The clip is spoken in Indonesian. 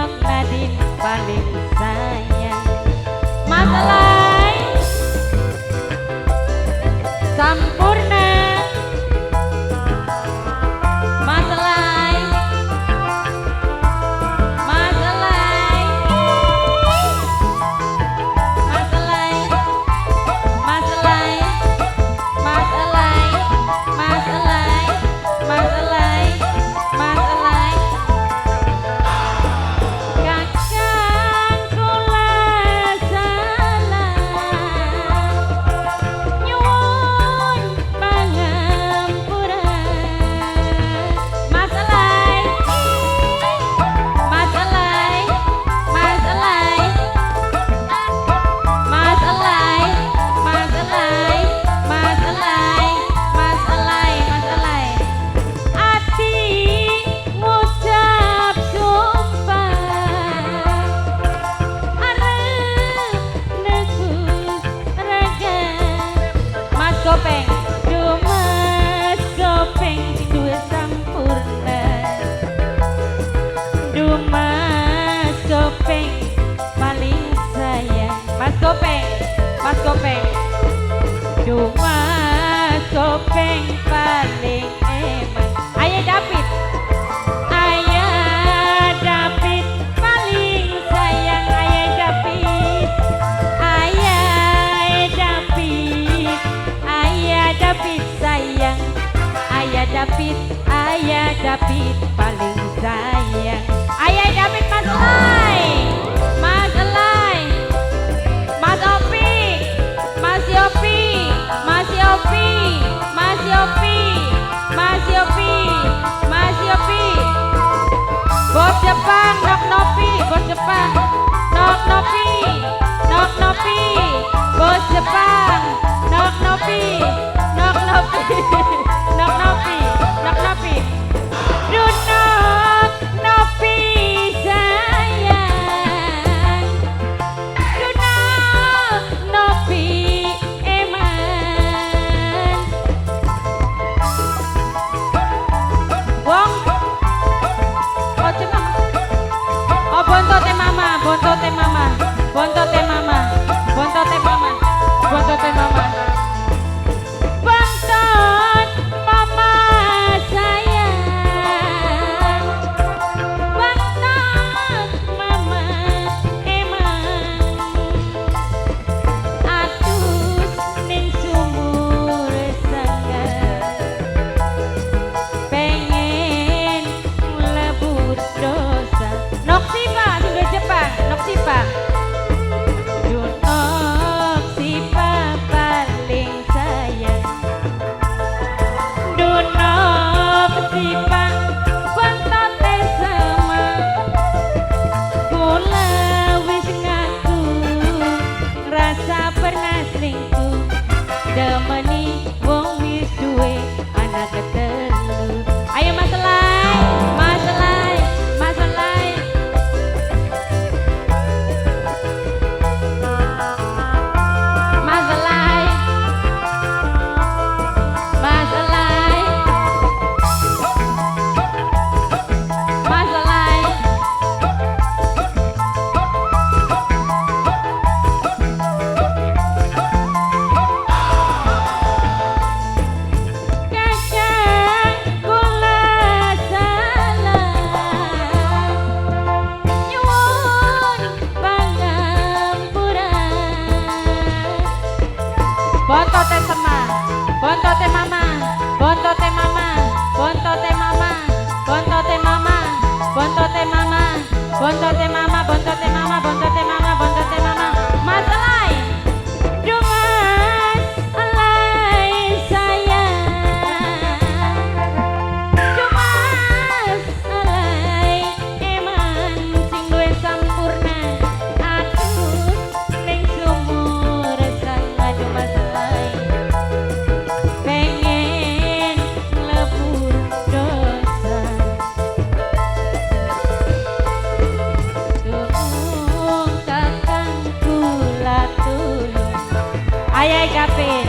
Nok Nadine paling sayang. Masalah Sampurna. Masalah Gopeng, Dumas Gopeng duwe sampurna. Dumas Gopeng paling sayang. Mas Gopeng, Mas Gopeng. Dumas Gopeng paling eman. Ayah David, Ayah David paling sayang. Ayah David, Ayah David, Ayah David sayang. Ayah David, Ayah David paling sayang. Ayah David Mas Elai, Mas Elai, Mas Opi, Mas Yopi, Mas Yopi, Mas Yopi, Mas Yopi, Mas Yopi. Bos Jepang, Nok Nopi, Bos Jepang, Nok Nopi, Nok Nopi, Bos Jepang, Nok Nopi, Nok Nopi, Nok Nopi, Nok Nopi. Nok Nopi sayang. Nok Nopi eman. Wong ojo mama. Oh bontote mama, bontote mama, bontote mama, bontote mama, bontote mama. Bontot mama sayang. Bontot mama eman. Atus ning sumur sangat. Pengen mlebur dosa. Noksipa sudah Jepang, Noksipa. Noksipa paling sayang. Noksipa bontote sama. Kula wis ngaku ngrasa pernah selingkuh. Demeni wong wis duwe anak ketelu. Ayo Mas Elai, Mas Elai, Mas Elai. Mas Elai, Mas Elai, Mas Elai. Kakang kula salah nyuwun pangampuran. Bontote sama, bontote mama, bontote mama, bontote mama, bontote mama, bontote mama, bontote mama, bontote mama, bontote mama, bontote mama. Mas Elai, Dumas Elai sayang. Dumas Elai eman sing duwe sampurna. Atus ning sumur sangat. Dumas Elai pengen mlebur dosa. Tulung kakang kula tulung. Ayah David.